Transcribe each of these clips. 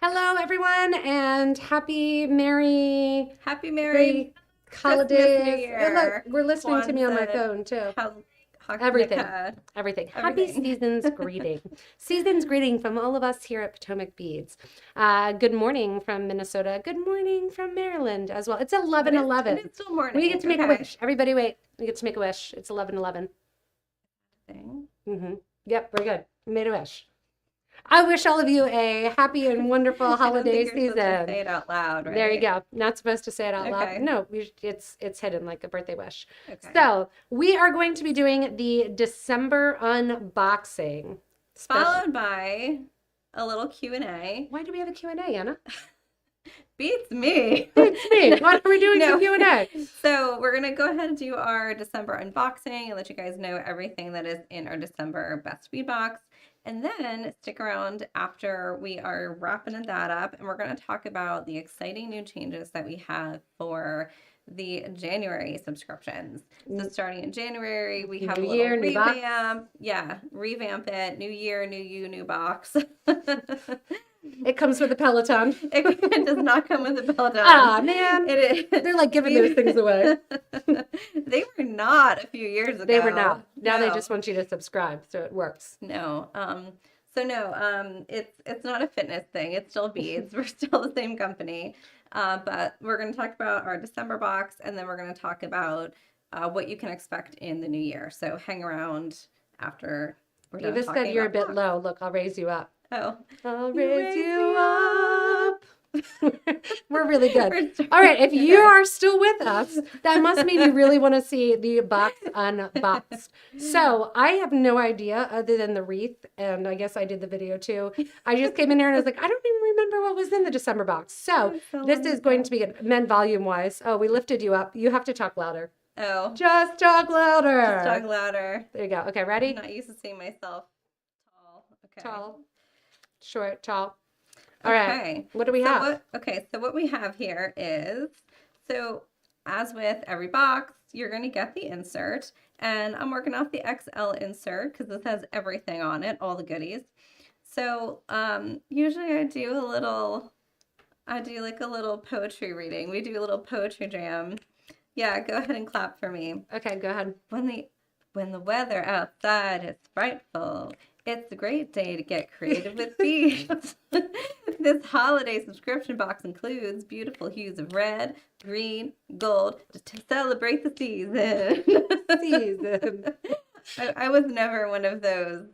Hello, everyone, and Merry Christmas, New holidays. And look, Year, we're listening to me on my Kwanzaa, phone too. Everything, Hanukkah, everything. Happy everything. season's greeting. Season's greeting from all of us here at Potomac Beads. Good morning from Minnesota. Good morning from Maryland as well. It's It 11:11. is still morning. We get to make a Okay. wish. Everybody, wait. We get to make a wish. It's 11:11. Thing. Yep, we're good. We made a wish. I wish all of you a happy and wonderful I don't holiday think you're supposed to say season. it out loud, right? There you go. Not supposed to say it out loud. Okay. No, it's hidden like a birthday wish. Okay. So we are going to be doing the December unboxing. Followed by a little Q&A. Why do we have a Q&A, Anna? Beats me. It's me. Why are we doing the Q&A? So we're going to go ahead and do our December unboxing and let you guys know everything that is in our December best bead box. And then stick around after we are wrapping that up, and we're going to talk about the exciting new changes that we have for the January subscriptions. So starting in January, we have a little year, new box. revamp. Yeah, revamp it. New year, new you, new box. It comes with a Peloton. It does not come with a Peloton. Ah, man. They're like giving those things away. They were not a few years ago. They were not. Now No. they just want you to subscribe, so it works. No. It's not a fitness thing. It's still beads. We're still the same company. But we're going to talk about our December box, and then we're going to talk about what you can expect in the new year. So hang around after we're done Eva talking said you're a about bit box. low. Look, I'll raise you up. Oh. I'll You raise raise you me up. We're really good. We're starting- All right, if you Okay. are still with us, that must mean you really want to see the box unboxed. So I have no idea other than the wreath, and I guess I did the video too. I just came in here and I was like, I don't even remember what was in the December box. So this is going to be good. Men volume-wise. Oh, we lifted you up. You have to talk louder. Oh. Just talk louder. Just talk louder. There you go. Okay, I'm ready? not used to seeing myself tall. Okay. Tall. Short, tall. All right. Okay. What do we have? So what we have here is, so as with every box, you're going to get the insert, and I'm working off the XL insert because this has everything on it, all the goodies. So usually I do like a little poetry reading. We do a little poetry jam. Yeah, go ahead and clap for me. Okay, go ahead. When the weather outside is frightful, it's a great day to get creative with beads. This holiday subscription box includes beautiful hues of red, green, gold to celebrate the season. I was never one of those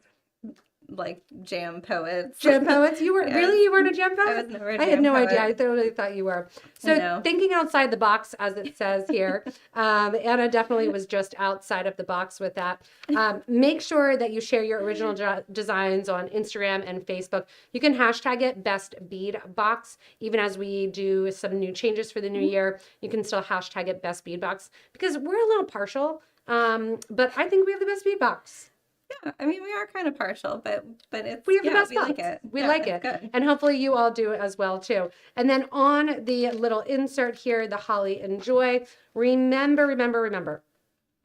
like jam poets. Jam poets? You were Yes. Really? You weren't a jam poet? I was never a jam I had no poet. idea. I totally thought you were. So No. thinking outside the box, as it says here, Anna definitely was just outside of the box with that. Make sure that you share your original designs on Instagram and Facebook. You can hashtag it Best Bead Box. Even as we do some new changes for the new year, you can still hashtag it Best Bead Box because we're a little partial. But I think we have the best bead box. Yeah, I mean we are kind of partial, but it's We have the best we like box. it. We Yeah, like it's it. Good. And hopefully you all do as well too. And then on the little insert here, the Holly and Joy, remember,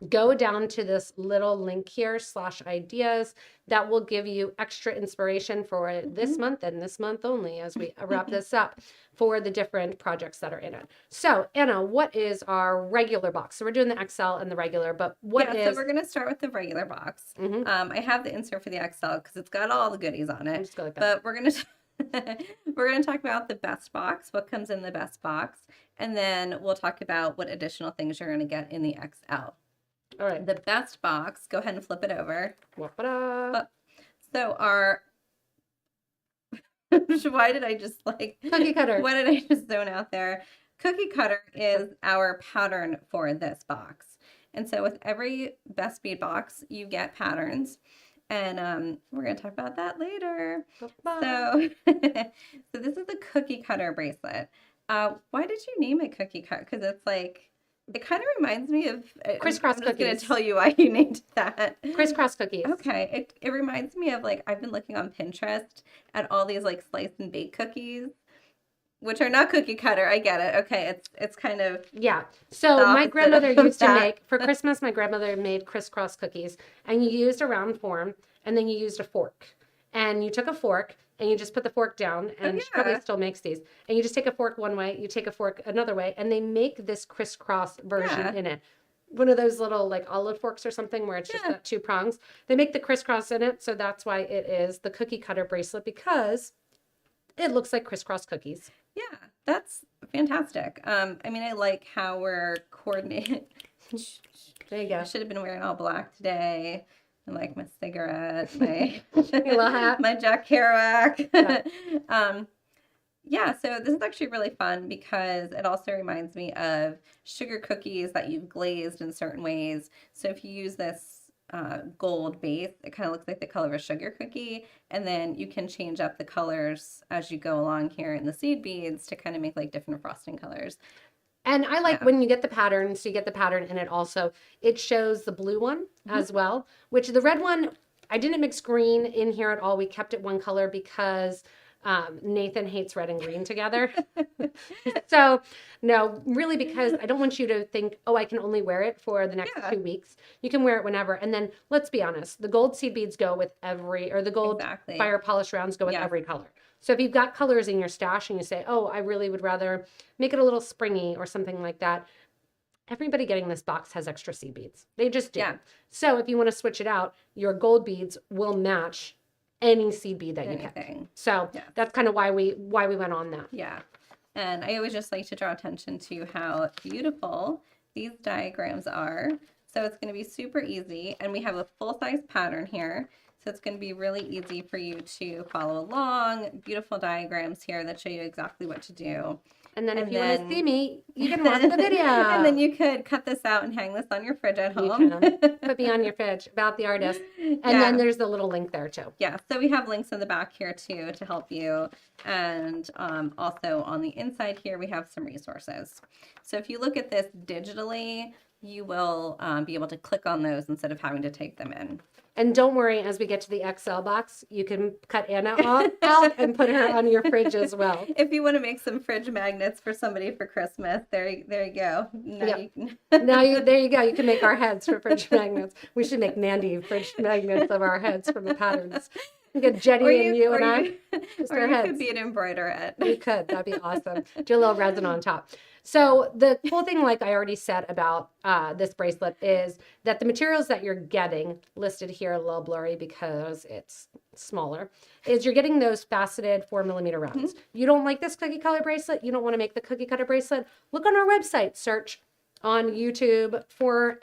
go down to this little link here, /ideas, that will give you extra inspiration for this month and this month only as we wrap this up for the different projects that are in it. So Anna, what is our regular box? So we're doing the XL and the regular, but what is... So we're going to start with the regular box. Mhm. I have the insert for the XL because it's got all the goodies on it. Just go like that. But we're going to talk about the best box, what comes in the best box, and then we'll talk about what additional things you're going to get in the XL. All right. The best box, go ahead and flip it over. Wa-ba-da. So our why did I just like Cookie cutter. Why did I just zone out there? Cookie cutter is our pattern for this box. And so with every best bead box, you get patterns. And we're going to talk about that later. So, so this is a cookie cutter bracelet. Why did you name it cookie cut? Because it's like, it kind of reminds me of Crisscross I'm just going cookies. to tell you why you named that. Crisscross cookies. Okay, it reminds me of like I've been looking on Pinterest at all these like slice and bake cookies, which are not cookie cutter. I get it. Okay, it's kind of Yeah. So the my opposite grandmother of used to that. make, for Christmas, my grandmother made crisscross cookies, and you used a round form, and then you used a fork. And you took a fork, and you just put the fork down, and she probably yeah. still makes these. And you just take a fork one way, you take a fork another way, and they make this crisscross version Yeah. in it. One of those little like olive forks or something where it's just Yeah. got 2 prongs. They make the crisscross in it, so that's why it is the cookie cutter bracelet, because it looks like crisscross cookies. Yeah, that's fantastic. I mean, I like how we're coordinated. There you go. I should have been wearing all black today. I like my cigarette, my Your little hat. my Jack Kerouac. Yeah. Yeah, so this is actually really fun because it also reminds me of sugar cookies that you've glazed in certain ways. So if you use this gold base, it kind of looks like the color of a sugar cookie, and then you can change up the colors as you go along here in the seed beads to kind of make like different frosting colors. And I like Yeah. when you get the pattern, so you get the pattern, and it shows the blue one as well, which the red one, I didn't mix green in here at all. We kept it one color because Nathan hates red and green together. So no, really, because I don't want you to think, oh, I can only wear it for the next Yeah. 2 weeks. You can wear it whenever. And then let's be honest, the gold seed beads go with the gold Exactly. fire polish rounds go with Yes. every color. So if you've got colors in your stash and you say, oh, I really would rather make it a little springy or something like that, everybody getting this box has extra seed beads. They just do. Yeah. So if you want to switch it out, your gold beads will match any seed bead that you pick. Anything. So Yeah. that's kind of why we went on that. Yeah. And I always just like to draw attention to how beautiful these diagrams are. So it's going to be super easy. And we have a full-size pattern here. So it's going to be really easy for you to follow along. Beautiful diagrams here that show you exactly what to do. And then if And you want then- to see me, you can watch the video. And then you could cut this out and hang this on your fridge at You home. can. Put me on your fridge about the artist. And Yeah. then there's the little link there too. Yeah, so we have links in the back here too to help you. And also on the inside here, we have some resources. So if you look at this digitally, you will be able to click on those instead of having to type them in. And don't worry, as we get to the XL box, you can cut Anna out and put her on your fridge as well. If you want to make some fridge magnets for somebody for Christmas, there you go. Now Yep. you can There you go. You can make our heads for fridge magnets. We should make Mandy fridge magnets of our heads from the patterns. We get Jetty and you and I. Just or our you heads. could be an embroiderette. We could. That'd be awesome. Do a little resin on top. So the cool thing, like I already said about this bracelet, is that the materials that you're getting, listed here a little blurry because it's smaller, is you're getting those faceted 4mm rounds. You don't like this cookie color bracelet? You don't want to make the cookie cutter bracelet? Look on our website, search on YouTube for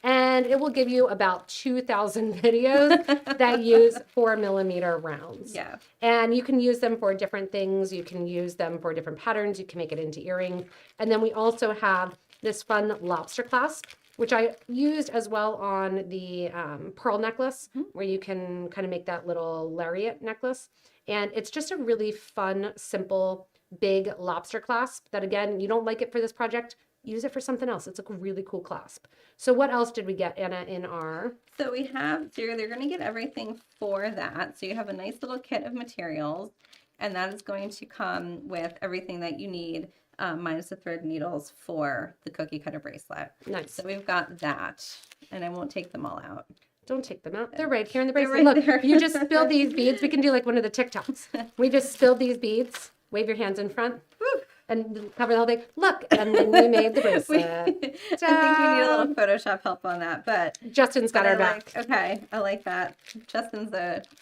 and it will give you about 2,000 videos that use 4mm rounds. Yeah. And you can use them for different things. You can use them for different patterns. You can make it into earrings. And then we also have this fun lobster clasp, which I used as well on the pearl necklace, where you can kind of make that little lariat necklace. And it's just a really fun, simple, big lobster clasp that, again, you don't like it for this project, use it for something else. It's a really cool clasp. So what else did we get, Anna, in our... So we have, so they're going to get everything for that. So you have a nice little kit of materials, and that is going to come with everything that you need, minus the thread needles for the cookie cutter bracelet. Nice. So we've got that, and I won't take them all out. Don't take them out. They're right here in the They're bracelet. right Look, there. you just spilled these beads. We can do like one of the TikToks. We just spilled these beads. Wave your hands in front. And cover the whole thing. Look, and then we made the bracelet. I think we need a little Photoshop help on that, but Justin's got but our I back. like, okay, I like that. Justin's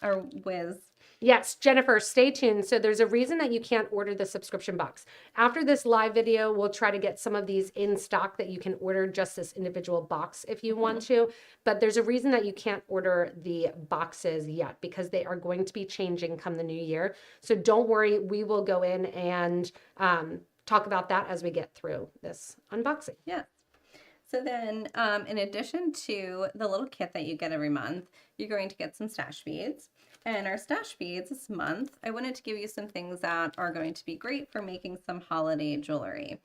our whiz. Yes, Jennifer, stay tuned. So there's a reason that you can't order the subscription box. After this live video, we'll try to get some of these in stock that you can order just this individual box if you want to. But there's a reason that you can't order the boxes yet, because they are going to be changing come the new year. So don't worry, we will go in and talk about that as we get through this unboxing. Yeah. So then, in addition to the little kit that you get every month, you're going to get some stash beads. And our stash beads this month, I wanted to give you some things that are going to be great for making some holiday jewelry.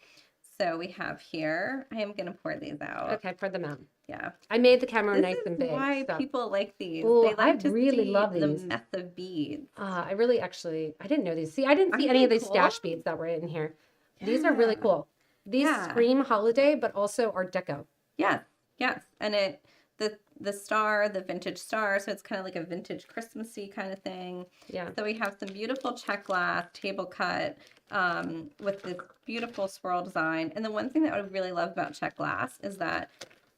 So we have here, I am going to pour these out. Okay, pour them out. Yeah. I made the camera This nice is and big. why so. people like these. Ooh, They like I to really see love the these. mess of beads. I really actually, I didn't know these. See, I didn't see Aren't any of they these stash cool? beads that were in here. These are really Yeah. cool. These Yeah. scream holiday, but also Art Deco. Yes, yes. And the star, the vintage star. So it's kind of like a vintage Christmassy kind of thing. Yeah. So we have some beautiful check glass, table cut, with this beautiful swirl design. And the one thing that I really love about check glass is that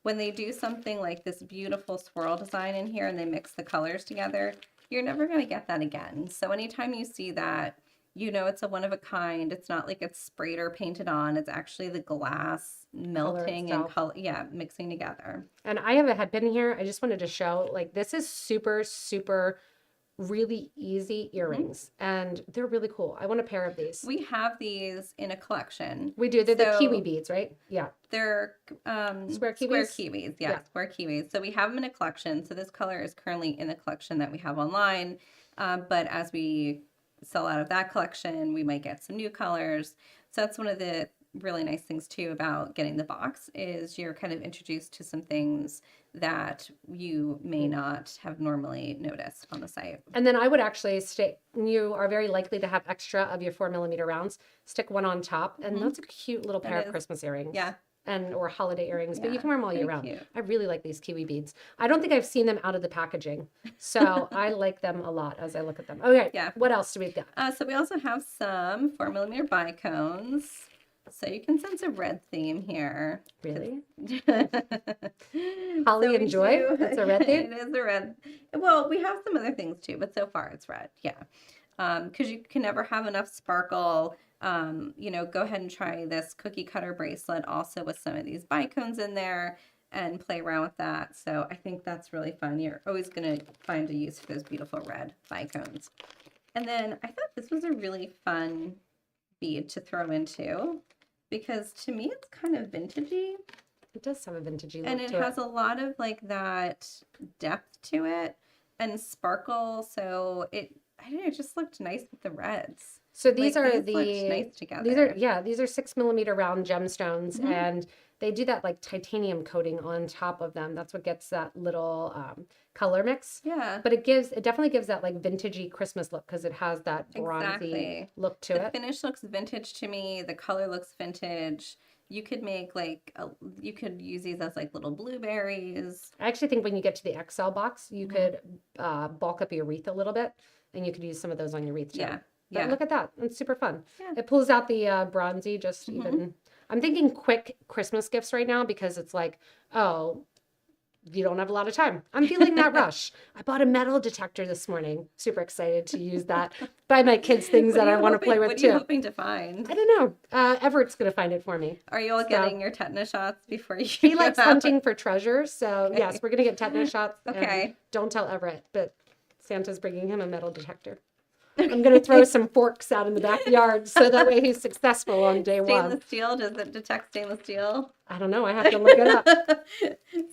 when they do something like this beautiful swirl design in here and they mix the colors together, you're never going to get that again. So anytime you see that, you know it's a one of a kind. It's not like it's sprayed or painted on. It's actually the glass melting and color, yeah, mixing together. And I have a head pin here. I just wanted to show, like, this is super, super really easy earrings, and they're really cool. I want a pair of these. We have these in a collection. We do. They're the kiwi beads, right? Yeah. They're square kiwis. Square kiwis, yeah, square kiwis. So we have them in a collection. So this color is currently in the collection that we have online. But as we sell out of that collection, we might get some new colors. So that's one of the really nice things too about getting the box is you're kind of introduced to some things that you may not have normally noticed on the site. And then I would actually stick, you are very likely to have extra of your 4mm rounds, stick one on top, and that's a cute little pair of Christmas earrings. Yeah. And or holiday earrings, but you can wear them all year round. Cute. I really like these kiwi beads. I don't think I've seen them out of the packaging, so I like them a lot as I look at them. Okay, yeah. What else do we got? So we also have some 4mm bicones. So you can sense a red theme here. Really? Holly and Joy? It's a red theme? It is a red. Well, we have some other things too, but so far it's red. Yeah. Because you can never have enough sparkle. You know, go ahead and try this cookie cutter bracelet also with some of these bicones in there and play around with that. So I think that's really fun. You're always going to find a use for those beautiful red bicones. And then I thought this was a really fun bead to throw into because to me it's kind of vintagey. It does have a vintagey look and it to has a lot of like that depth to it and sparkle. So I don't know, it just looked nice with the reds. So these like, are these looked nice together. These are 6mm round gemstones, and they do that like titanium coating on top of them. That's what gets that little color mix. Yeah. But it definitely gives that like vintagey Christmas look because it has that bronzy look to it. The finish looks vintage to me. The color looks vintage. You could make you could use these as like little blueberries. I actually think when you get to the XL box, you could bulk up your wreath a little bit, and you could use some of those on your wreath too. Yeah. But yeah. Look at that. It's super fun. Yeah. It pulls out the bronzy just even. I'm thinking quick Christmas gifts right now because it's like, oh, you don't have a lot of time. I'm feeling that rush. I bought a metal detector this morning. Super excited to use that. Buy my kids things that I want to play with too. What are you hoping to find? I don't know. Everett's going to find it for me. Are you all getting your tetanus shots before you He likes hunting for treasures. So yes, we're going to get tetanus shots. Okay. Don't tell Everett, but Santa's bringing him a metal detector. I'm going to throw some forks out in the backyard so that way he's successful on day one. Stainless steel? Does it detect stainless steel? I don't know. I have to look it up.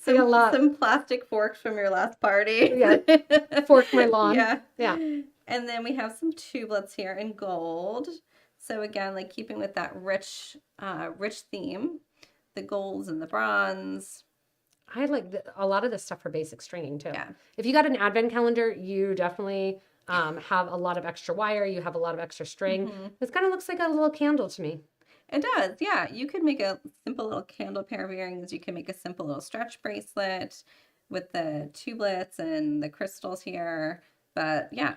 Some plastic forks from your last party. Yeah. Fork my lawn. Yeah. Yeah. And then we have some tubelets here in gold. So again, like keeping with that rich theme, the golds and the bronze. I like a lot of this stuff for basic stringing too. Yeah. If you got an advent calendar, you definitely have a lot of extra wire. You have a lot of extra string. This kind of looks like a little candle to me. It does, yeah. You could make a simple little candle pair of earrings. You can make a simple little stretch bracelet with the tubelets and the crystals here. But yeah.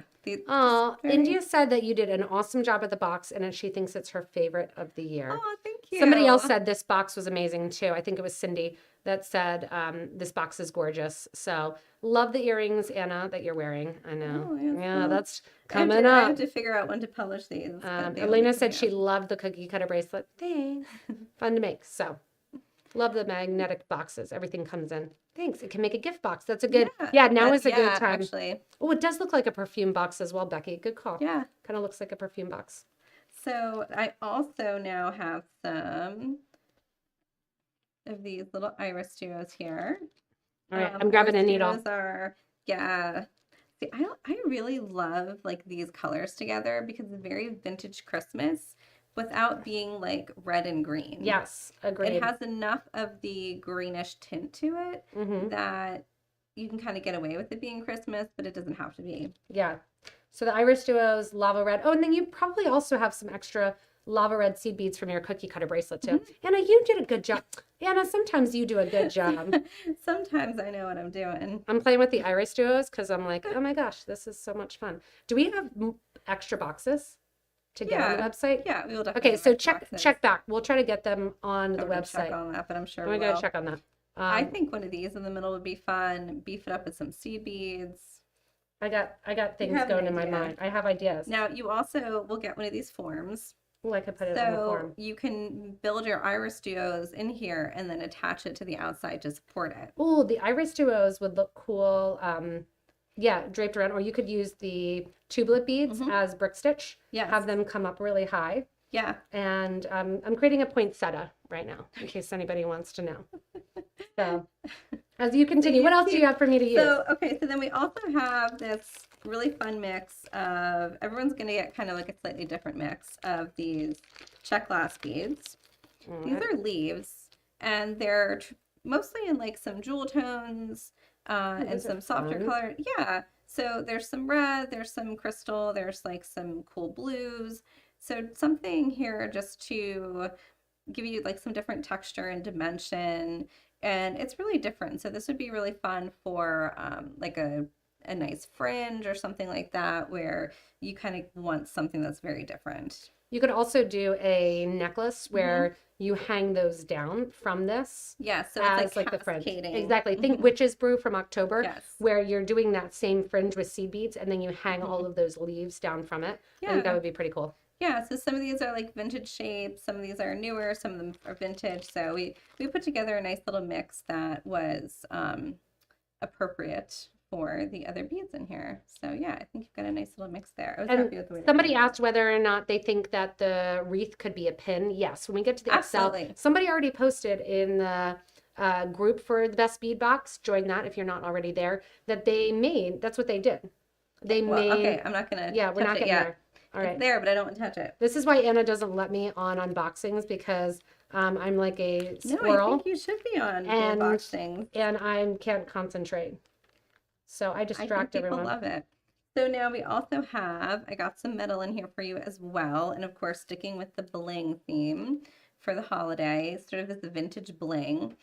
India said that you did an awesome job at the box, and she thinks it's her favorite of the year. Oh, thank you. Somebody else said this box was amazing too. I think it was Cindy that said this box is gorgeous. So love the earrings, Anna, that you're wearing. I know. Oh, yeah, cool. that's coming I up. have to figure out when to publish these. Elena said she loved the cookie cutter bracelet. Thanks. Fun to make. So love the magnetic boxes. Everything comes in. Thanks. It can make a gift box. That's a good. Yeah, now is a good time. Actually. Oh, it does look like a perfume box as well, Becky. Good call. Yeah. Kind of looks like a perfume box. So I also now have some of these little iris duos here. All right, I'm grabbing a needle. See, I really love like these colors together because it's very vintage Christmas without being like red and green. Yes, agreed. It has enough of the greenish tint to it that you can kind of get away with it being Christmas, but it doesn't have to be. Yeah. So the iris duos, lava red. Oh, and then you probably also have some extra lava red seed beads from your cookie cutter bracelet too. Anna, you did a good job. Anna, sometimes you do a good job. Sometimes I know what I'm doing. I'm playing with the iris duos because I'm like, oh my gosh, this is so much fun. Do we have extra boxes to get on the website? Yeah, we will definitely. Okay, so check back. We'll try to get them on the website. Check on that, but I'm sure we gotta check on that. I think one of these in the middle would be fun. Beef it up with some seed beads. I got things going in my mind. I have ideas. Now you also will get one of these forms. Oh, I could put it on the form. So you can build your iris duos in here and then attach it to the outside to support it. Oh, the iris duos would look cool. Yeah, draped around, or you could use the tublet beads as brick stitch. Yeah, have them come up really high. Yeah. And I'm creating a poinsettia right now, in case anybody wants to know. So, as you continue, what else do you have for me to use? So, okay, so then we also have this really fun mix of, everyone's going to get kind of like a slightly different mix of these check glass beads. These are leaves, and they're mostly in like some jewel tones and some softer color. Yeah, so there's some red, there's some crystal, there's like some cool blues. So something here just to give you like some different texture and dimension, and it's really different. So this would be really fun for like a nice fringe or something like that, where you kind of want something that's very different. You could also do a necklace where you hang those down from this. Yeah, so it's like the fringe. Exactly. Think Witch's Brew from October, where you're doing that same fringe with seed beads, and then you hang all of those leaves down from it. Yeah. I think that would be pretty cool. Yeah, so some of these are like vintage shapes, some of these are newer, some of them are vintage. So we put together a nice little mix that was appropriate for the other beads in here. So yeah, I think you've got a nice little mix there. I was happy with the way somebody asked whether or not they think that the wreath could be a pin. Yes, when we get to the Excel, somebody already posted in the group for the best bead box. Join that if you're not already there. That they made. That's what they did. They made. Okay, I'm not gonna. Yeah, we're not getting there. All right. It's there, but I don't want to touch it. This is why Anna doesn't let me on unboxings, because I'm like a squirrel. No, I think you should be on unboxings. And I can't concentrate. So I distract everyone. People love it. So now we also have, I got some metal in here for you as well. And of course, sticking with the bling theme for the holiday, sort of as a vintage bling.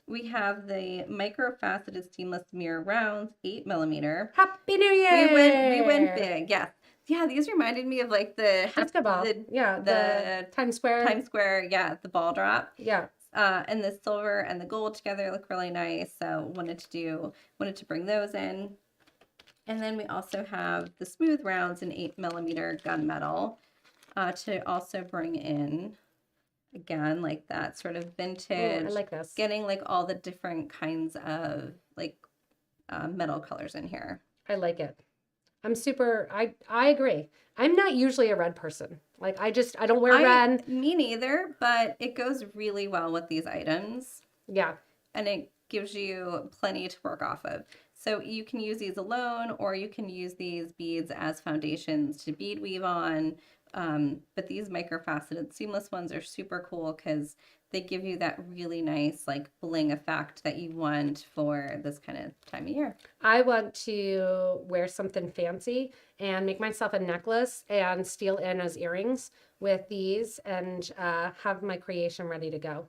We have the micro-faceted seamless mirror rounds, 8mm. Happy New Year! We went big, yes. Yeah, these reminded me of like the basketball. The Times Square. Yeah, the ball drop. Yeah. And the silver and the gold together look really nice. So wanted to bring those in. And then we also have the smooth rounds in 8mm gunmetal to also bring in, again, like that sort of vintage. Ooh, I like this. Getting like all the different kinds of like metal colors in here. I like it. I agree. I'm not usually a red person. Like I don't wear red. Me neither, but it goes really well with these items. Yeah. And it gives you plenty to work off of. So you can use these alone, or you can use these beads as foundations to bead weave on. But these micro-faceted seamless ones are super cool because they give you that really nice like bling effect that you want for this kind of time of year. I want to wear something fancy and make myself a necklace and steal Anna's earrings with these and have my creation ready to go.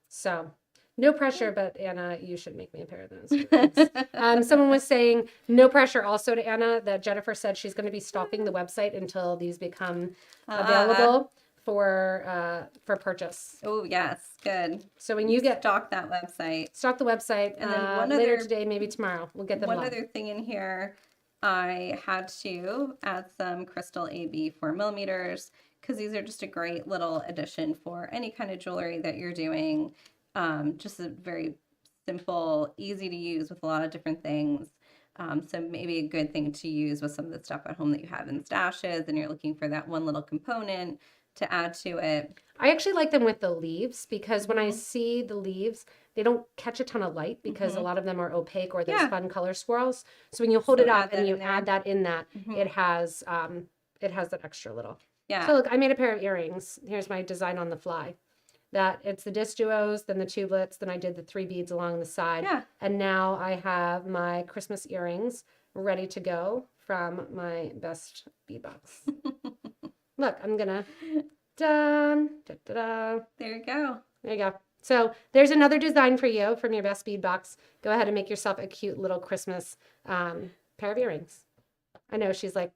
So no pressure, but Anna, you should make me a pair of those. Someone was saying no pressure also to Anna, that Jennifer said she's going to be stalking the website until these become available for purchase. Oh yes, good. So when you stalk that website, stalk the website, and then later today, maybe tomorrow, we'll get them. One other thing in here, I had to add some crystal AB 4mm because these are just a great little addition for any kind of jewelry that you're doing. Just a very simple, easy to use with a lot of different things. So maybe a good thing to use with some of the stuff at home that you have in stashes and you're looking for that one little component to add to it. I actually like them with the leaves because when I see the leaves, they don't catch a ton of light because a lot of them are opaque or there's fun color swirls. So when you hold it up and you add that in that, it has that extra little. Yeah. So look, I made a pair of earrings. Here's my design on the fly. That it's the disc duos, then the tubelets, then I did the 3 beads along the side. Yeah. And now I have my Christmas earrings ready to go from my best bead box. Look, I'm gonna Dun, da, da, da. There you go. There you go. So there's another design for you from your best bead box. Go ahead and make yourself a cute little Christmas pair of earrings. I know she's like,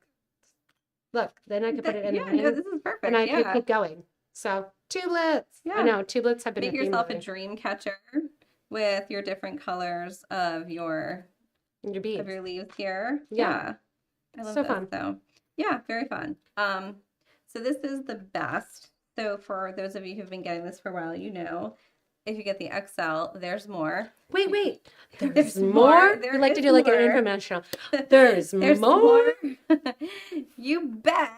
look, then I could put it in the Yeah, ring, no, this is perfect. and I Yeah. could keep going. So tublets. Yeah. I know tublets have been Make a theme yourself a lately. dream catcher with your different colors of your beads. leaves here. Yeah. I love So this. fun. So yeah, very fun. So this is the best. So for those of you who've been getting this for a while, you know, if you get the XL, there's more. Wait. There's more? There You like to is do like an more. infomercial. There's more? You bet.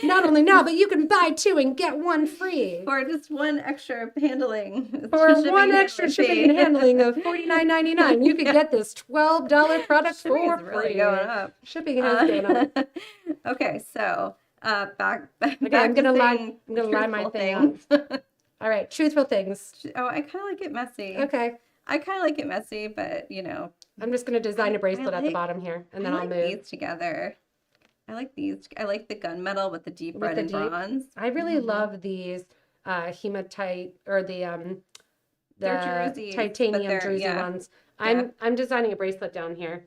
Not only now, but you can buy two and get one free. For just one extra handling. For one extra shipping and handling of $49.99, you could get this $12 product for free. Really going up. Shipping has gone up. Okay, so back Okay, back I'm gonna to lie. saying I'm gonna lie my truthful thing things. All right, truthful things. Oh, I kind of like it messy. Okay, I kind of like it messy, but you know, I'm just gonna design a bracelet at the like- bottom here, and I then I'll like move. these together. I like these. I like the gunmetal with the deep With red the and deep- bronze. I really Mhm. love these hematite or the They're jerseys, but titanium they're- jersey yeah. ones. Yeah. I'm designing a bracelet down here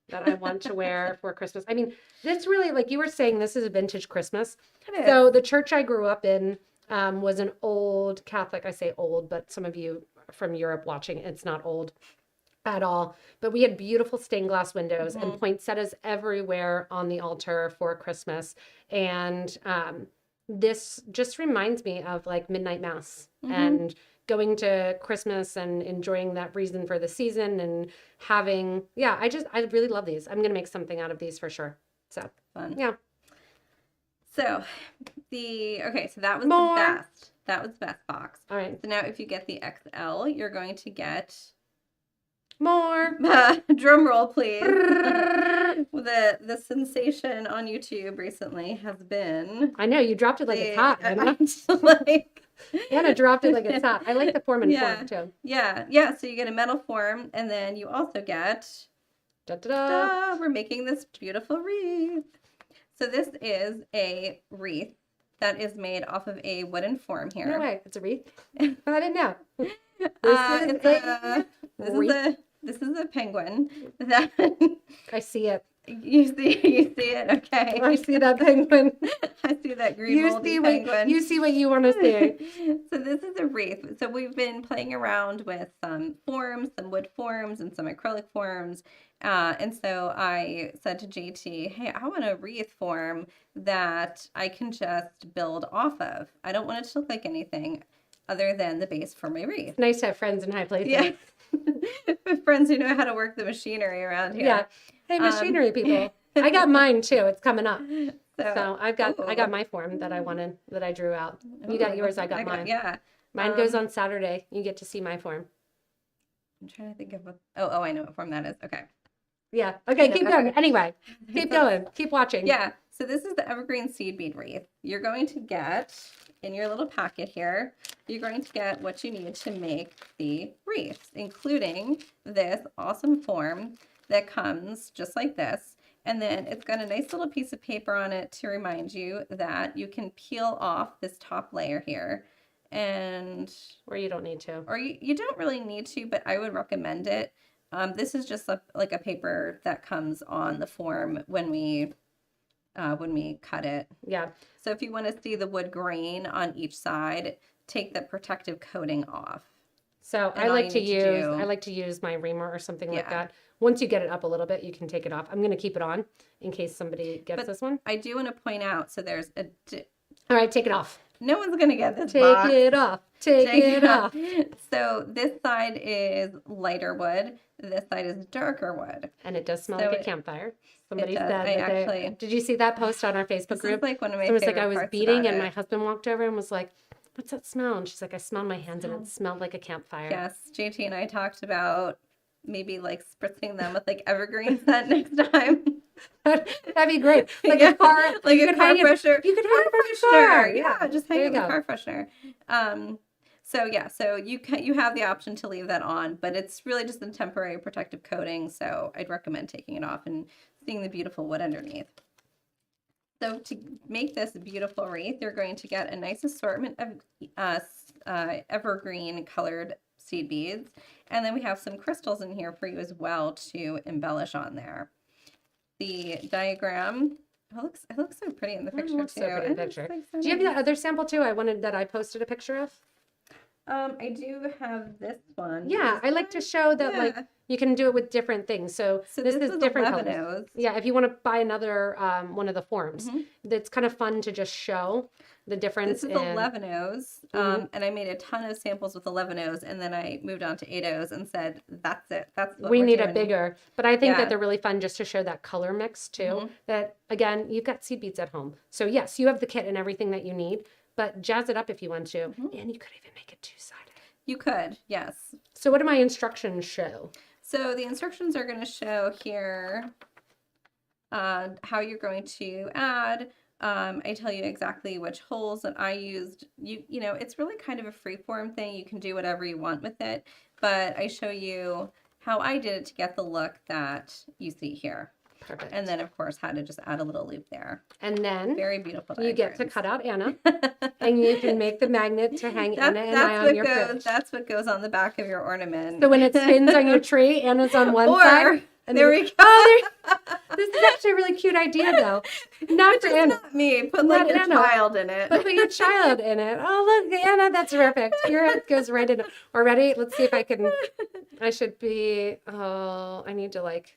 that I want to wear for Christmas. I mean, this really, like you were saying, this is a vintage Christmas. It is. So the church I grew up in was an old Catholic. I say old, but some of you from Europe watching, it's not old at all. But we had beautiful stained glass windows Mm-hmm. and poinsettias everywhere on the altar for Christmas. And this just reminds me of like midnight mass Mm-hmm. and going to Christmas and enjoying that reason for the season and having, I really love these. I'm going to make something out of these for sure. So, Fun. yeah. So so that was More. the best. That was the best box. All right. So now if you get the XL, you're going to get More. drum roll, please. The sensation on YouTube recently has been I know you dropped it like it's hot. Anna. like Anna dropped it like it's hot. I like the form and Yeah. form too. yeah. So you get a metal form, and then you also get Da, da, da. we're making this beautiful wreath. So this is a wreath that is made off of a wooden form here. No way. It's a wreath. I didn't know. This is a penguin that I see it. you see it. Okay, I see that penguin. I see that green moldy penguin. You see what you want to see. So this is a wreath. So we've been playing around with some forms, some wood forms, and some acrylic forms. And so I said to JT, hey, I want a wreath form that I can just build off of. I don't want it to look like anything other than the base for my wreath. It's nice to have friends in high places. Yeah. Friends who know how to work the machinery around here. Yeah. Hey, machinery people. I got mine too. It's coming up. So, So I got my form that I wanted, that I drew out. You got yours, I got mine. Yeah. Mine goes on Saturday. You get to see my form. I'm trying to think of what. Oh, I know what form that is. Okay. Yeah. Okay, keep going. Okay. Anyway, keep going. Keep watching. Yeah. So this is the Evergreen seed bead wreath. You're going to get in your little packet here, you're going to get what you need to make the wreaths, including this awesome form that comes just like this. And then it's got a nice little piece of paper on it to remind you that you can peel off this top layer here. And Or you don't need to. or you don't really need to, but I would recommend it. This is just like a paper that comes on the form when we cut it. Yeah. So if you want to see the wood grain on each side, take the protective coating off. So And I all like you to need to use do- I like to use my reamer or something like Yeah. that. Once you get it up a little bit, you can take it off. I'm going to keep it on in case somebody gets But this one. I do want to point out, so there's All right, take it off. no one's going to get this Take box. it off. Take it off. So this side is lighter wood. This side is darker wood. And it does smell So like a it- campfire. Somebody does. said I that they- actually- Did you see that post on our Facebook This group? is like one of my Someone was favorite like, I was parts beading about and it. my husband walked over and was like, what's that smell? And she's like, I smelled my hands and it smelled like a campfire. Yes, JT and I talked about maybe like spritzing them with like Evergreen scent next time. That'd be great. Like Yeah, a car, like you a could car hang it- freshener. You could hang it Car from your car. freshener. Yeah, just hang There it you with go. car freshener. So you have the option to leave that on, but it's really just a temporary protective coating. So I'd recommend taking it off and seeing the beautiful wood underneath. So to make this beautiful wreath, you're going to get a nice assortment of evergreen colored seed beads. And then we have some crystals in here for you as well to embellish on there. The diagram, it looks so pretty in the picture Looks too. so pretty in the And it's, picture. like, so Do you have nice. the other sample too? That I posted a picture of. I do have this one. Yeah, Is I like to that- show that like yeah. you can do it with different things. So this is was different 11 colors. O's. Yeah, if you want to buy another one of the forms, Mhm. it's kind of fun to just show the difference This is in 11 O's, and I made a ton of samples with 11 O's, and then I moved on to 8 O's and said, that's it. That's what we we're need doing. a bigger, but I think Yeah. that they're really fun just to show that color mix too. Mhm. That again, you've got seed beads at home. So yes, you have the kit and everything that you need, but jazz it up if you want to. And you could even make it two-sided. You could, yes. So what do my instructions show? So the instructions are going to show here how you're going to add. I tell you exactly which holes that I used. You know, it's really kind of a free form thing. You can do whatever you want with it, but I show you how I did it to get the look that you see here. Perfect. And then of course how to just add a little loop there. And then Very beautiful you get to diagrams. cut out Anna, and you can make the magnet to hang Anna and I on your fridge. That's what goes on the back of your ornament. So when it spins on your tree, Anna's on one side. And there then- we go. Oh, this is actually a really cute idea, though. Not for It's Anna, not me. Put like Not your Anna. child in it. but put your child in it. Oh, look, Anna, that's perfect. Here it goes right in. Or ready? Let's see if I can. I should be. Oh, I need to like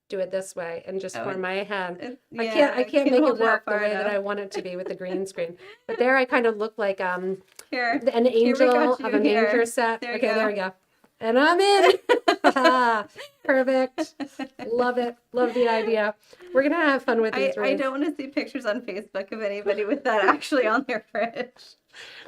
do it this way and just form my head. I can't make it work the way that I want it to be with the green screen. But there, I kind of look like Here. an angel got of you a here. manger set. There you Okay, go. there we go. And I'm in. Perfect. Love it. Love the idea. We're gonna have fun with these I wreaths. don't want to see pictures on Facebook of anybody with that actually on their fridge.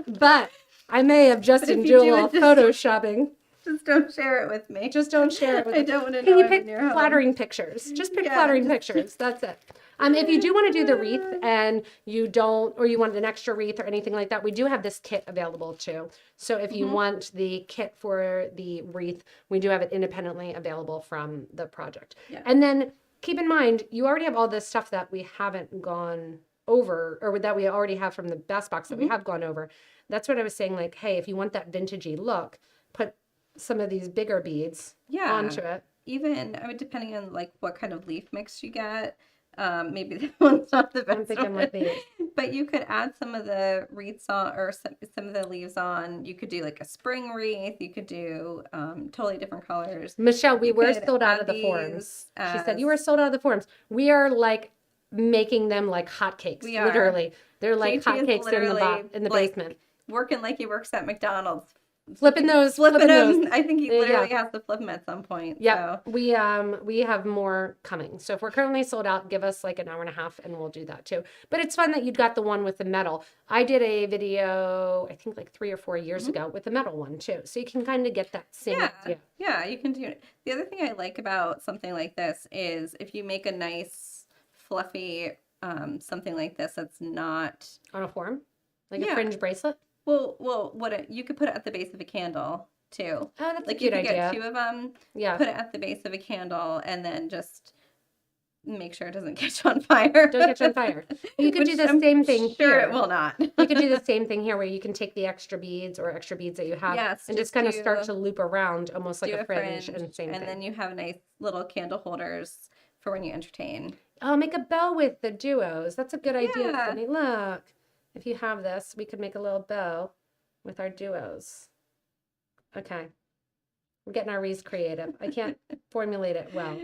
But I may have just But if and you do Jewel it, just- photoshopping. Just don't share it with me. Just don't share it with I me. don't want to Can know you I'm pick in your home. flattering pictures? Just pick Yeah, flattering just- pictures. That's it. If you do want to do the wreath and you don't, or you want an extra wreath or anything like that, we do have this kit available too. So if you want the kit for the wreath, we do have it independently available from the project. Yeah. And then keep in mind, you already have all this stuff that we haven't gone over, or that we already have from the best box that we have gone over. That's what I was saying. Like, hey, if you want that vintagey look, put some of these bigger beads Yeah. onto it. Even, I mean, depending on like what kind of leaf mix you get, maybe that one's not the best I'm thinking one. like these. But you could add some of the wreaths on, or some of the leaves on. You could do like a spring wreath. You could do totally different colors. Michelle, we You were could sold out add of the these forms. She said, as- you were sold out of the forms. We are like making them like hotcakes. We are. Literally. They're like JT is hotcakes in the literally, in the like, basement. Working like he works at McDonald's. Flipping those. Flipping them. I think he Yeah. literally has to flip them at some point. Yeah, So. we have more coming. So if we're currently sold out, give us like an hour and a half and we'll do that too. But it's fun that you got the one with the metal. I did a video, I think like 3 or 4 years ago with the metal one too. So you can kind of get that same idea. Yeah, you can do it. The other thing I like about something like this is if you make a nice, fluffy something like this that's not On a form, like a Yeah. fringe bracelet. well, you could put it at the base of a candle too. Oh, that's Like a cute you could idea. get 2 of them, Yeah. put it at the base of a candle, and then just make sure it doesn't catch on fire. Don't catch on fire. You could do Which the I'm same thing Sure, here. it will not. You could do the same thing here where you can take the extra beads that you have Yes, and just just kind of start do- to loop around almost like Do a fringe and same and thing. then you have nice little candle holders for when you entertain. Oh, make a bow with the duos. That's a good idea, Yeah. Sydney. Look, if you have this, we could make a little bow with our duos. Okay. We're getting our wreaths creative. I can't formulate it well,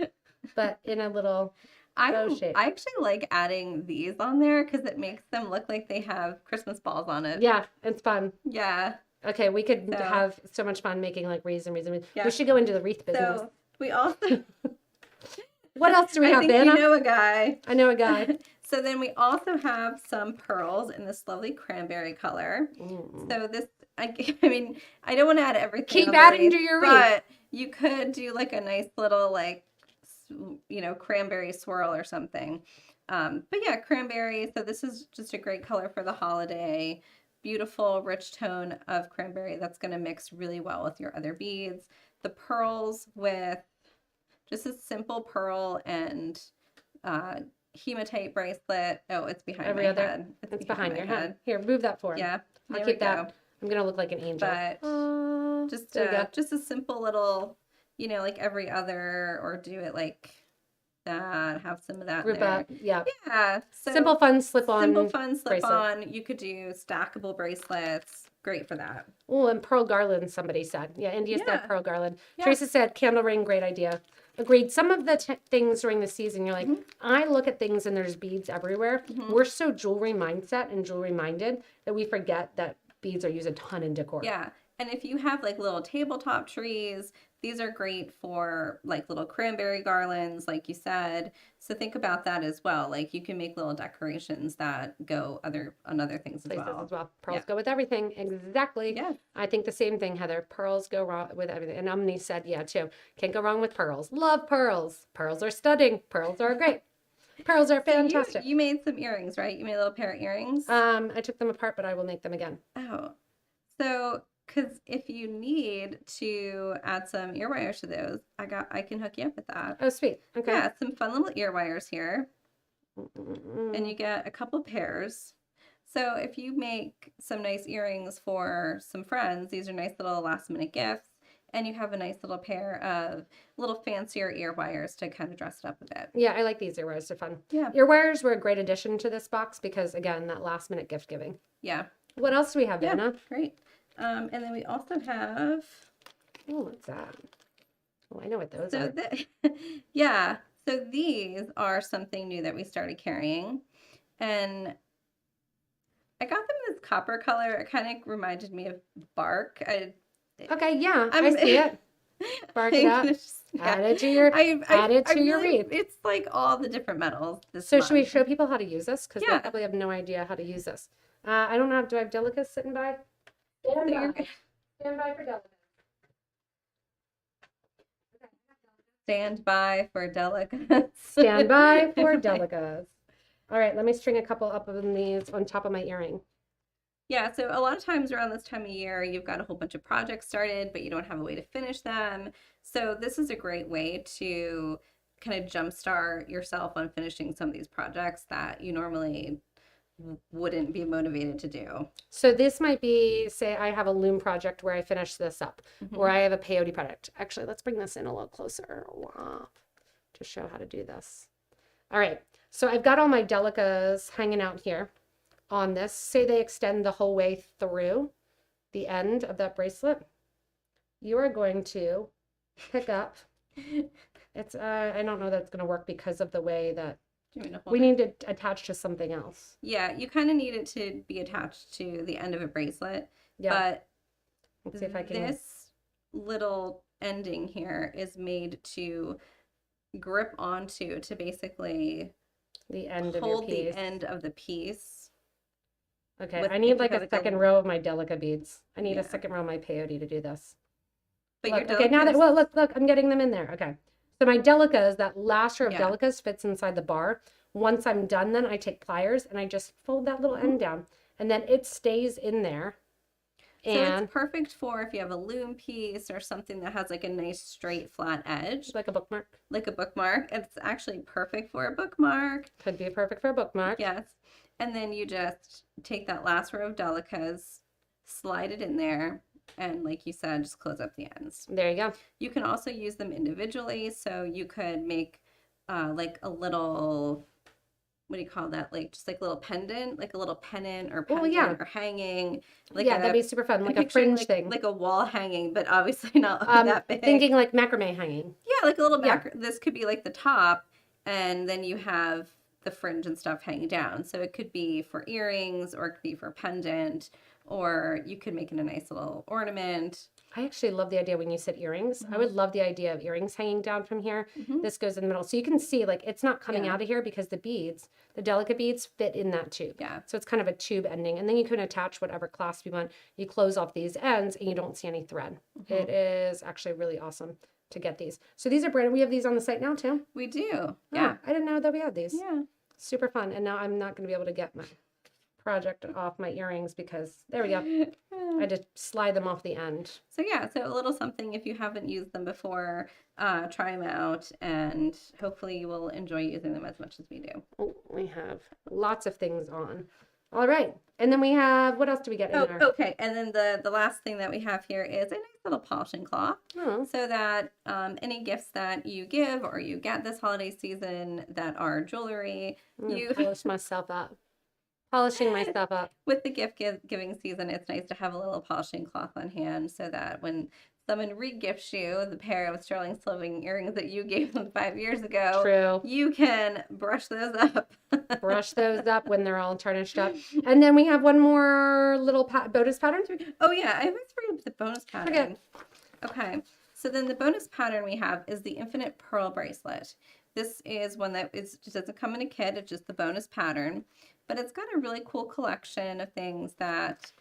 but in a little bow shape. I actually like adding these on there because it makes them look like they have Christmas balls on it. Yeah, it's fun. Yeah. Okay, we could So- have so much fun making like wreaths and wreaths and wreaths. Yeah. We should go into the wreath business. So we also What else do we I have, think Anna? you know a guy. I know a guy. So then we also have some pearls in this lovely cranberry color. Mm. So this, I mean, I don't want to add everything. Keep on the adding wreath, to your wreath. But you could do like a nice little cranberry swirl or something. But yeah, cranberry. So this is just a great color for the holiday. Beautiful, rich tone of cranberry that's going to mix really well with your other beads. The pearls with just a simple pearl and hematite bracelet. Oh, it's behind Every my other. head. It's behind my your head. Here, move that forward. Yeah, I'll there keep we that. go. I'm gonna look like an angel. But There you go. just a simple little, you know, like every other, or do it like that. Have some of that Group there. up. Yeah. Yeah. So Simple, fun, slip on. simple, fun, slip bracelet. on. You could do stackable bracelets. Great for that. Oh, and pearl garland, somebody said. Yeah, India said Yeah. pearl garland. Yeah. Teresa said candle ring, great idea. Agreed. Some of the things during the season, you're like, I look at things and there's beads everywhere. We're so jewelry mindset and jewelry minded that we forget that beads are used a ton in decor. Yeah. And if you have like little tabletop trees, these are great for like little cranberry garlands, like you said. So think about that as well. Like you can make little decorations that go on other things as Places well. as well. Pearls Yeah. go with everything. Exactly. Yeah. I think the same thing, Heather. Pearls go wrong with everything. And Omni said, yeah, too. Can't go wrong with pearls. Love pearls. Pearls are stunning. Pearls are great. Pearls are fantastic. So you made some earrings, right? You made a little pair of earrings. I took them apart, but I will make them again. Oh, so because if you need to add some ear wires to those, I can hook you up with that. Oh, sweet. Okay. Yeah, some fun little ear wires here, and you get a couple pairs. So if you make some nice earrings for some friends, these are nice little last minute gifts, and you have a nice little pair of little fancier ear wires to kind of dress it up a bit. Yeah, I like these ear wires. They're fun. Yeah. Ear wires were a great addition to this box because, again, that last minute gift giving. Yeah. What else do we have, Anna? Great. And then we also have. Oh, what's that? Oh, I know what those So are. yeah. So these are something new that we started carrying, and I got them in this copper color. It kind of reminded me of bark. Okay, yeah, I see it. Bark it up. Add it to your wreath. It's like all the different metals. So should we show people how to use this? Because Yeah. they probably have no idea how to use this. I don't know. Do I have Delicas sitting by? Stand by. Stand by for Delicas. Stand by for Delicas. Stand by for Delicas. All right, let me string a couple up of these on top of my earring. Yeah, so a lot of times around this time of year, you've got a whole bunch of projects started, but you don't have a way to finish them. So this is a great way to kind of jumpstart yourself on finishing some of these projects that you normally wouldn't be motivated to do. So this might be, say I have a loom project where I finish this up, or I have a peyote project. Actually, let's bring this in a little closer. Wow. To show how to do this. All right, so I've got all my Delicas hanging out here on this. Say they extend the whole way through the end of that bracelet. You are going to pick up, it's, I don't know that it's going to work because of the way that we need to attach to something else. Yeah, you kind of need it to be attached to the end of a bracelet. Yeah. But let's see if I can. This little ending here is made to grip onto to basically the end hold of your piece. The end of the piece. Okay, I need like a second row of my Delica beads. I need a second row of my peyote to do this. But look, okay, now that, well, look, I'm getting them in there. Okay. So my Delicas, that last row of Delicas fits inside the bar. Once I'm done, then I take pliers and I just fold that little end down, and then it stays in there. And so it's perfect for if you have a loom piece or something that has like a nice straight flat edge. Like a bookmark. Like a bookmark. It's actually perfect for a bookmark. Could be perfect for a bookmark. Yes. And then you just take that last row of Delicas, slide it in there, and like you said, just close up the ends. There you go. You can also use them individually. So you could make like a little, what do you call that? Like just like a little pendant, like a little pennant or pendant or hanging. Like that'd be super fun. Like a fringe thing. Like a wall hanging, but obviously not that big. Thinking like macrame hanging. Yeah, like a little this could be like the top, and then you have the fringe and stuff hanging down. So it could be for earrings, or it could be for pendant, or you could make it a nice little ornament. I actually love the idea when you said earrings. I would love the idea of earrings hanging down from here. This goes in the middle. So you can see like it's not coming out of here because the beads, the Delica beads fit in that tube. Yeah. So it's kind of a tube ending. And then you can attach whatever clasp you want. You close off these ends and you don't see any thread. It is actually really awesome to get these. So these are brand new. We have these on the site now too. We do. Yeah. I didn't know that we had these. Yeah. Super fun. And now I'm not going to be able to get my project off my earrings because there we go. I just slide them off the end. So yeah, so a little something if you haven't used them before, try them out, and hopefully you will enjoy using them as much as we do. Oh, we have lots of things on. All right. And then we have, what else do we get in there? Okay. And then the last thing that we have here is a nice little polishing cloth. Oh. So that any gifts that you give or you get this holiday season that are jewelry, you polish myself up. Polishing myself up. With the giving season, it's nice to have a little polishing cloth on hand so that when someone re-gifts you the pair of sterling silver earrings that you gave them 5 years ago, True. You can brush those up. Brush those up when they're all tarnished up. And then we have one more little bonus pattern. Oh yeah, I always forget the bonus pattern. Okay, so then the bonus pattern we have is the Infinite Pearl Bracelet. This is one that just doesn't come in a kit, it's just the bonus pattern. But it's got a really cool collection of things that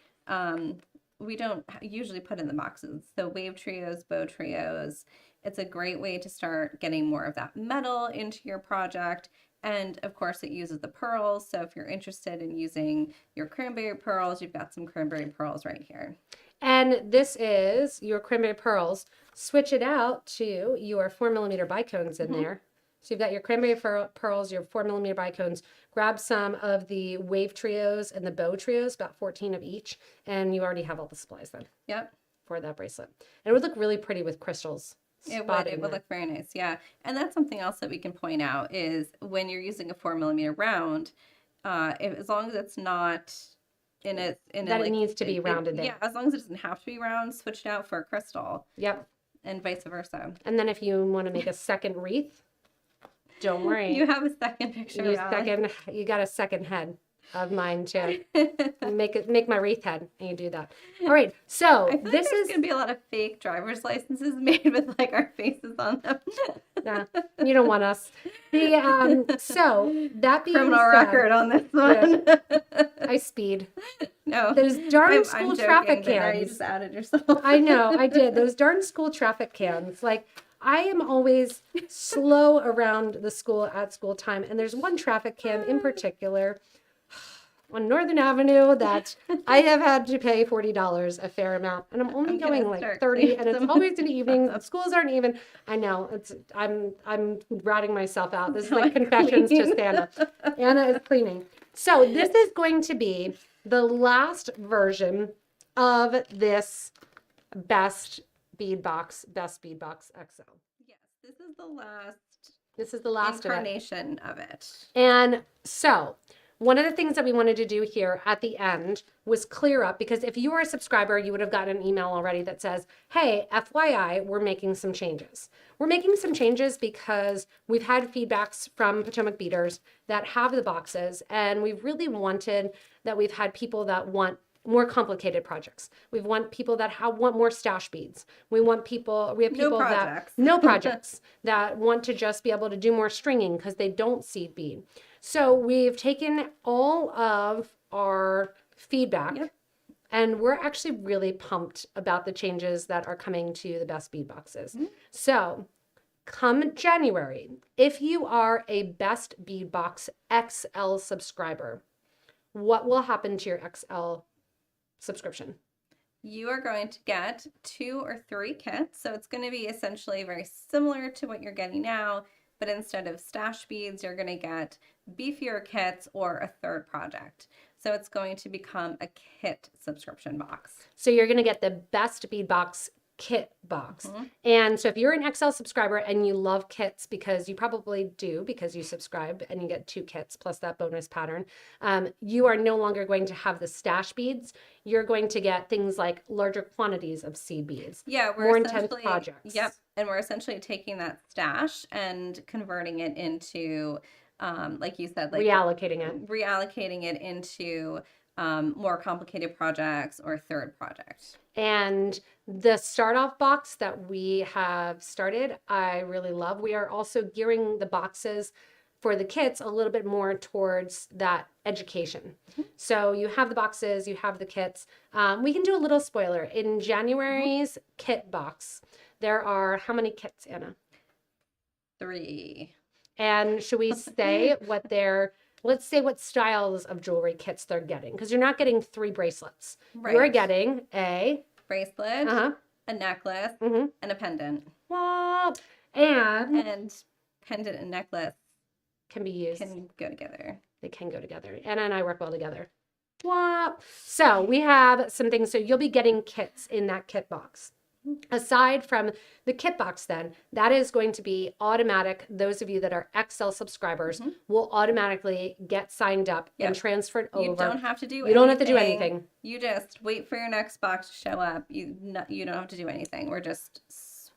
we don't usually put in the boxes. So wave trios, bow trios. It's a great way to start getting more of that metal into your project. And of course it uses the pearls. So if you're interested in using your cranberry pearls, you've got some cranberry pearls right here. And this is your cranberry pearls. Switch it out to your 4mm bicones in there. So you've got your cranberry pearls, your 4mm bicones. Grab some of the wave trios and the bow trios, about 14 of each, and you already have all the supplies then. Yep. For that bracelet. And it would look really pretty with crystals. It would look very nice, yeah. And that's something else that we can point out is when you're using a 4mm round, as long as it's not it needs to be rounded there. Yeah, as long as it doesn't have to be round, switch it out for a crystal. Yep. And vice versa. And then if you want to make a second wreath, don't worry. You have a second picture. You got a second head of mine too. make my wreath head, and you do that. All right. So I feel this is gonna be a lot of fake driver's licenses made with like our faces on them. Nah, you don't want us. So that being criminal said, record on this one. I speed. No, those darn school I'm joking, traffic cans. Now you just outed yourself. I know, I did. Those darn school traffic cans. Like, I am always slow around the school at school time, and there's one traffic can in particular on Northern Avenue that I have had to pay $40 a fair amount, and I'm only going like 30, and it's always in the evening. Schools aren't even. I know I'm ratting myself out. This is like confessions to Anna. Anna is cleaning. So this is going to be the last version of this best Bead Box XL. Yes, this is the last. This is the last incarnation of it. And so, one of the things that we wanted to do here at the end was clear up, because if you are a subscriber, you would have gotten an email already that says, hey, FYI, we're making some changes. We're making some changes because we've had feedbacks from Potomac beaders that have the boxes, and we've really wanted that we've had people that want more complicated projects. We want people that want more stash beads. We have people that no projects that want to just be able to do more stringing because they don't seed bead. So we've taken all of our feedback, and we're actually really pumped about the changes that are coming to the best bead boxes. Mm-hmm. So come January, if you are a Best Bead Box XL subscriber, what will happen to your XL subscription? You are going to get 2 or 3 kits. So it's going to be essentially very similar to what you're getting now, but instead of stash beads, you're going to get beefier kits or a third project. So it's going to become a kit subscription box. So you're going to get the Best Bead Box kit box. Mm-hmm. And so if you're an XL subscriber and you love kits, because you probably do because you subscribe and you get 2 kits plus that bonus pattern, you are no longer going to have the stash beads. You're going to get things like larger quantities of seed beads. Yeah, we're more intense projects. Yep. And we're essentially taking that stash and converting it into, like you said, like reallocating it into more complicated projects or third projects. And the start off box that we have started, I really love. We are also gearing the boxes for the kits a little bit more towards that education. Mm-hmm. So you have the boxes, you have the kits. We can do a little spoiler. In January's kit box, there are how many kits, Anna? 3. And should we say what they're let's say what styles of jewelry kits they're getting, because you're not getting 3 bracelets. Right. You're getting a bracelet, a necklace, mm-hmm. and a pendant. Well, and pendant and necklace can be used. Can go together. They can go together. Anna and I work well together. Wow. So we have some things. So you'll be getting kits in that kit box. Aside from the kit box, then, that is going to be automatic. Those of you that are XL subscribers will automatically get signed up and transferred over. You don't have to do anything. You don't have to do anything. You just wait for your next box to show up. You don't have to do anything. We're just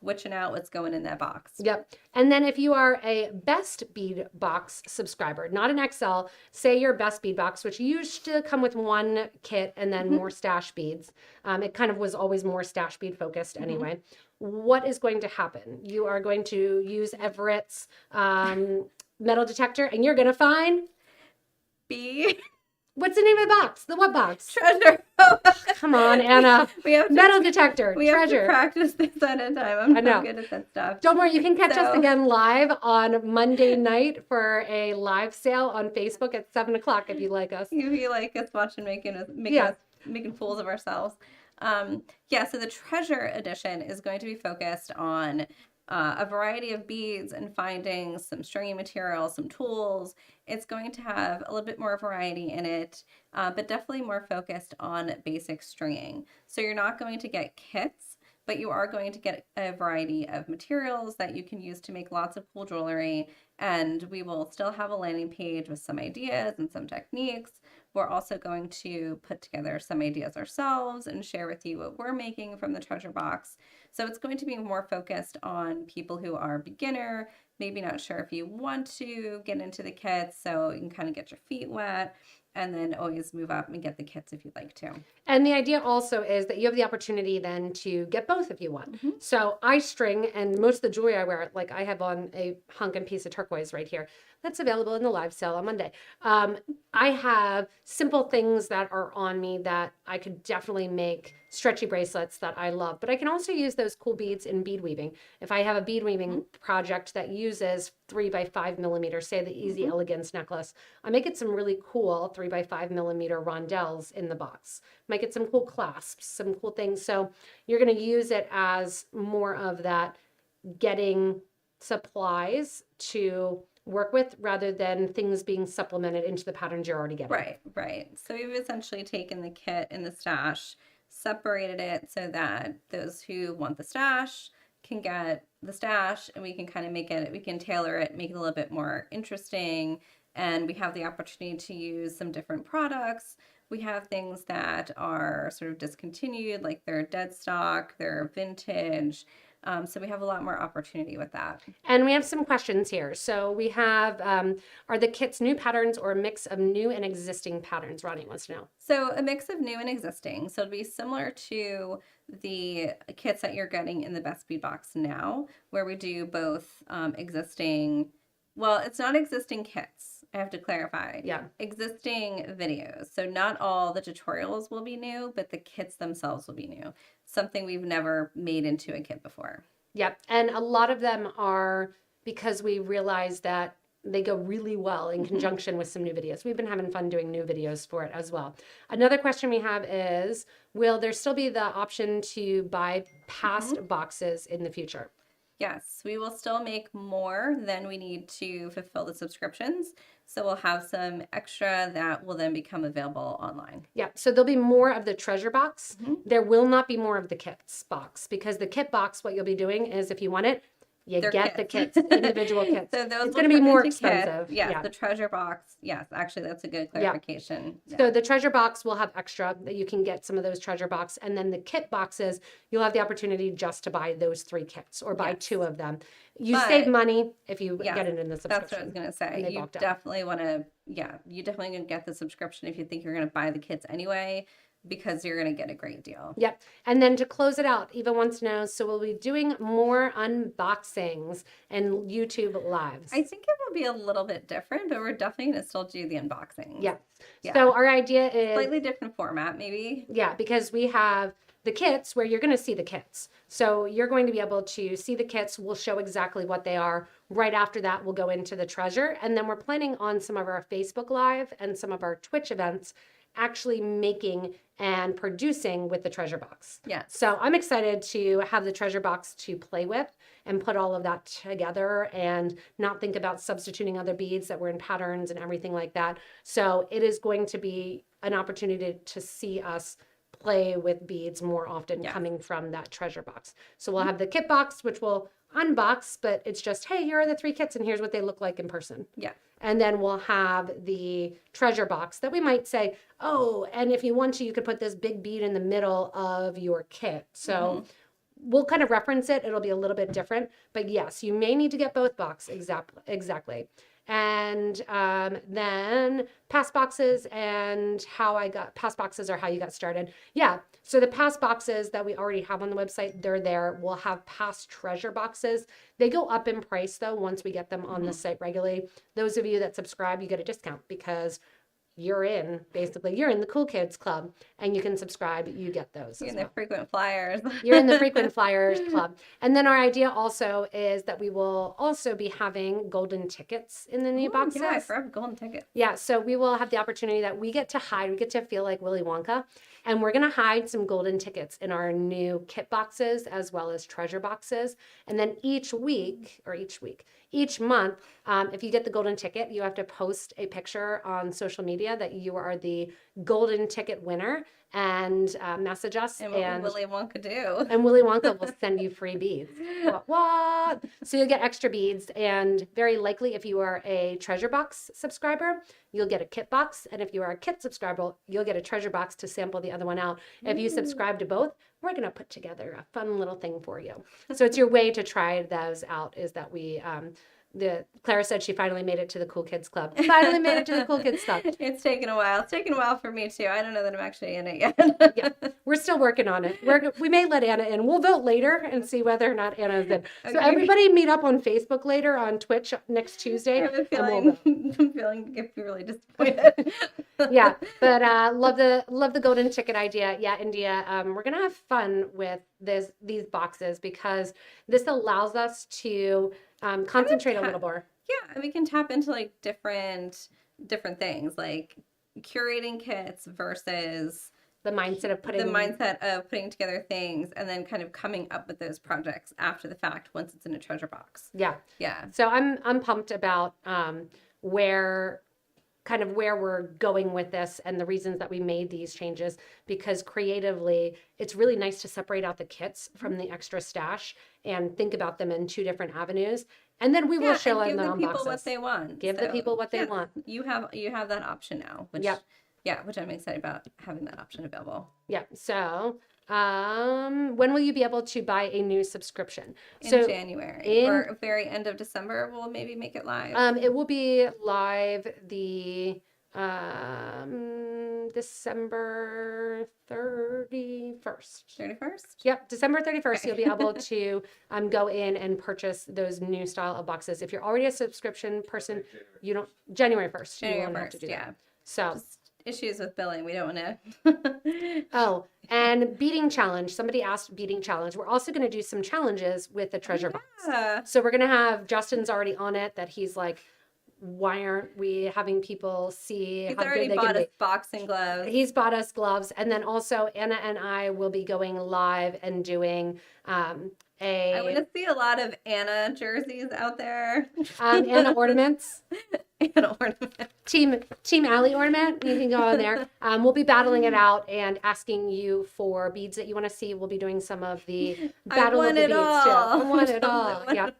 switching out what's going in that box. Yep. And then if you are a Best Bead Box subscriber, not an XL, say your Best Bead Box, which used to come with 1 kit and then more stash beads. It kind of was always more stash bead focused anyway. What is going to happen? You are going to use Everett's metal detector, and you're going to find What's the name of the box? The what box? Treasure. Come on, Anna. Metal detector. We treasure. have to practice this at a time. I'm not good at that stuff. Don't worry. You can catch us again live on Monday night for a live sale on Facebook at 7 o'clock if you like us. If you like us watching making fools of ourselves. So the treasure edition is going to be focused on a variety of beads and finding some stringing material, some tools. It's going to have a little bit more variety in it, but definitely more focused on basic stringing. So you're not going to get kits, but you are going to get a variety of materials that you can use to make lots of cool jewelry. And we will still have a landing page with some ideas and some techniques. We're also going to put together some ideas ourselves and share with you what we're making from the treasure box. So it's going to be more focused on people who are beginner, maybe not sure if you want to get into the kits, so you can kind of get your feet wet and then always move up and get the kits if you'd like to. And the idea also is that you have the opportunity then to get both if you want. So I string, and most of the jewelry I wear, like I have on a hunkin' piece of turquoise right here. That's available in the live sale on Monday. I have simple things that are on me that I could definitely make stretchy bracelets that I love, but I can also use those cool beads in bead weaving. If I have a bead weaving project that uses 3x5 millimeter, say the Easy Elegance necklace, I make it some really cool 3x5 millimeter rondelles in the box. Might get some cool clasps, some cool things. So you're going to use it as more of that getting supplies to work with rather than things being supplemented into the patterns you're already getting. Right. So we've essentially taken the kit and the stash, separated it so that those who want the stash can get the stash, and we can kind of we can tailor it, make it a little bit more interesting, and we have the opportunity to use some different products. We have things that are sort of discontinued, like they're dead stock, they're vintage. So we have a lot more opportunity with that. And we have some questions here. So we have, are the kits new patterns or a mix of new and existing patterns? Ronnie wants to know. So a mix of new and existing. So it'll be similar to the kits that you're getting in the Best Bead Box now, where we do both existing, well, it's not existing kits. I have to clarify. Yeah. Existing videos. So not all the tutorials will be new, but the kits themselves will be new. Something we've never made into a kit before. Yep. And a lot of them are because we realize that they go really well in conjunction with some new videos. We've been having fun doing new videos for it as well. Another question we have is, will there still be the option to buy past boxes in the future? Yes, we will still make more than we need to fulfill the subscriptions. So we'll have some extra that will then become available online. Yeah, so there'll be more of the treasure box. There will not be more of the kits box, because the kit box, what you'll be doing is if you want it, you get the kits, individual kits. So those it's going to be more expensive. Yes, the treasure box. Yes, actually, that's a good clarification. Yeah. So the treasure box will have extra that you can get some of those treasure box. And then the kit boxes, you'll have the opportunity just to buy those 3 kits or buy 2 of them. You save money if you get it in the subscription. That's what I was going to say. You definitely want to, you definitely going to get the subscription if you think you're going to buy the kits anyway, because you're going to get a great deal. Yep. And then to close it out, Eva wants to know, so we'll be doing more unboxings and YouTube lives. I think it will be a little bit different, but we're definitely going to still do the unboxing. Yeah. So our idea is slightly different format, maybe. Yeah, because we have the kits where you're going to see the kits. So you're going to be able to see the kits. We'll show exactly what they are. right after that, we'll go into the treasure. And then we're planning on some of our Facebook Live and some of our Twitch events actually making and producing with the treasure box. Yeah. So I'm excited to have the treasure box to play with and put all of that together and not think about substituting other beads that were in patterns and everything like that. So it is going to be an opportunity to see us play with beads more often coming from that treasure box. So we'll have the kit box, which we'll unbox, but it's just, hey, here are the 3 kits and here's what they look like in person. Yeah. And then we'll have the treasure box that we might say, oh, and if you want to, you could put this big bead in the middle of your kit. So we'll kind of reference it. It'll be a little bit different. But yes, you may need to get both boxes. Exactly. And then pass boxes and pass boxes are how you got started. Yeah. So the pass boxes that we already have on the website, they're there. We'll have past treasure boxes. They go up in price though once we get them on the site regularly. Those of you that subscribe, you get a discount because you're in the Cool Kids Club and you can subscribe. You get those. You're in the frequent flyers. You're in the frequent flyers club. And then our idea also is that we will also be having golden tickets in the new boxes. Yeah, forever golden tickets. Yeah, so we will have the opportunity that we get to hide. We get to feel like Willy Wonka. And we're going to hide some golden tickets in our new kit boxes as well as treasure boxes. And then each month, if you get the golden ticket, you have to post a picture on social media that you are the golden ticket winner and message us. And what will Willy Wonka do? And Willy Wonka will send you free beads. What? So you'll get extra beads. And very likely, if you are a treasure box subscriber, you'll get a kit box. And if you are a kit subscriber, you'll get a treasure box to sample the other one out. If you subscribe to both, we're going to put together a fun little thing for you. So it's your way to try those out is that we... Clara said she finally made it to the Cool Kids Club. Finally made it to the Cool Kids Club. It's taken a while. It's taken a while for me too. I don't know that I'm actually in it yet. Yeah, we're still working on it. We may let Anna in. We'll vote later and see whether or not Anna's in. So Okay. everybody meet up on Facebook later on Twitch next Tuesday. I have a and we'll feeling, I'm feeling really disappointed. yeah, but love the golden ticket idea. Yeah, India. We're gonna have fun with these boxes because this allows us to concentrate a little more. Yeah, and we can tap into like different things, like curating kits versus The mindset of putting together things and then kind of coming up with those projects after the fact once it's in a treasure box. Yeah. Yeah. So I'm pumped about where we're going with this and the reasons that we made these changes, because creatively it's really nice to separate out the kits from the extra stash and think about them in 2 different avenues. And then we will show them give on the people boxes. what they want. Give the people what they want. You have that option now, which which I'm excited about having that option available. Yeah. So when will you be able to buy a new subscription? In January or very end of December, we'll maybe make it live. It will be live the December 31st. 31st? Yep, December 31st, you'll be able to go in and purchase those new style of boxes. If you're already a subscription person, you don't, January 1st, you won't have to do that. So just issues with billing, we don't want to. Oh, and beading challenge. Somebody asked beading challenge. We're also going to do some challenges with the treasure box. So we're going to have, Justin's already on it, that he's like, why aren't we having people see He's how good already they bought can us be? boxing gloves. He's bought us gloves. And then also Anna and I will be going live and doing I want to see a lot of Anna jerseys out there. Anna ornaments. Anna ornaments. Team Allie ornament. You can go on there. We'll be battling it out and asking you for beads that you want to see. We'll be doing some of the battle of the beads too. I want it all. Yeah.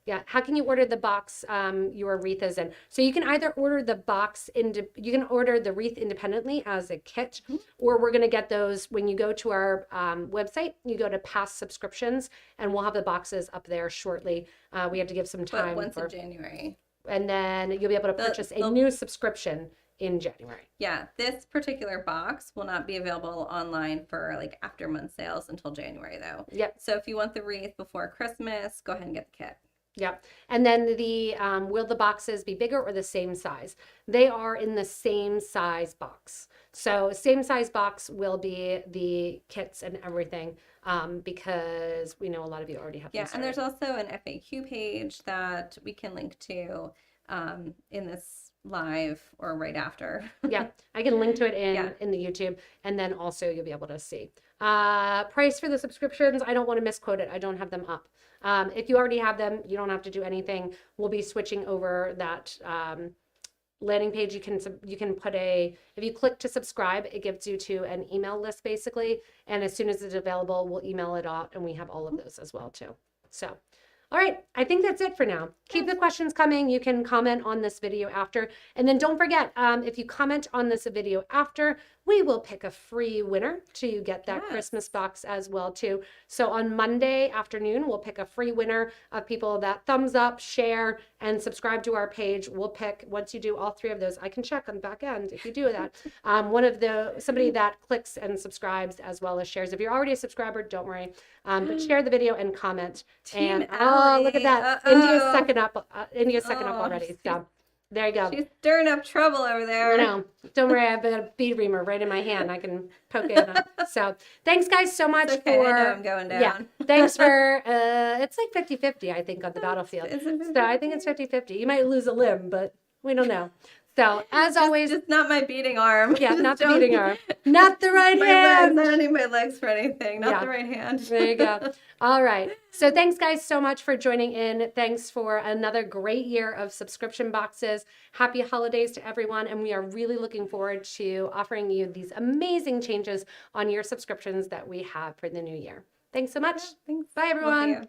Yeah. How can you order the box your wreath is in? So you can either order the box you can order the wreath independently as a kit, or we're going to get those when you go to our website. You go to past subscriptions, and we'll have the boxes up there shortly. We have to give some time. But once in January. And then you'll be able to purchase a new subscription in January. Yeah, this particular box will not be available online for like after month sales until January though. Yep. So if you want the wreath before Christmas, go ahead and get the kit. Yep. And then will the boxes be bigger or the same size? They are in the same size box. So same size box will be the kits and everything. because we know a lot of you already have them Yeah, and there's started. also an FAQ page that we can link to in this live or right after. Yeah, I can link to it Yeah. in the YouTube, and then also you'll be able to see. Price for the subscriptions, I don't want to misquote it. I don't have them up. If you already have them, you don't have to do anything. We'll be switching over that landing page. You can put if you click to subscribe, it gives you to an email list basically, and as soon as it's available, we'll email it out, and we have all of those as well too. So all right, I think that's it for now. Keep the questions coming. You can comment on this video after. And then don't forget, if you comment on this video after, we will pick a free winner to get that Christmas box as well too. So on Monday afternoon, we'll pick a free winner of people that thumbs up, share, and subscribe to our page. We'll pick, once you do all three of those, I can check on the back end if you do that. Somebody that clicks and subscribes as well as shares. If you're already a subscriber, don't worry. But share the video and comment. Team And oh, look at that. India's second up. India's second up already. So there you go. She's stirring up trouble over there. I know. Don't worry, I've got a bead reamer right in my hand. I can poke it up. So thanks guys so much It's okay, for I know I'm going down. Yeah. Thanks for it's like 50-50, I think, on the battlefield. Is it So I think it's 50-50. You might lose a limb, but we don't know. So as always, just not my beating arm. yeah, not the beating arm, not the right hand. Legs. I don't need my legs for anything. Not Yeah. the right hand. There you go. All right. So thanks guys so much for joining in. Thanks for another great year of subscription boxes. Happy holidays to everyone. And we are really looking forward to offering you these amazing changes on your subscriptions that we have for the new year. Thanks so much. Thanks. Bye We'll see everyone. you.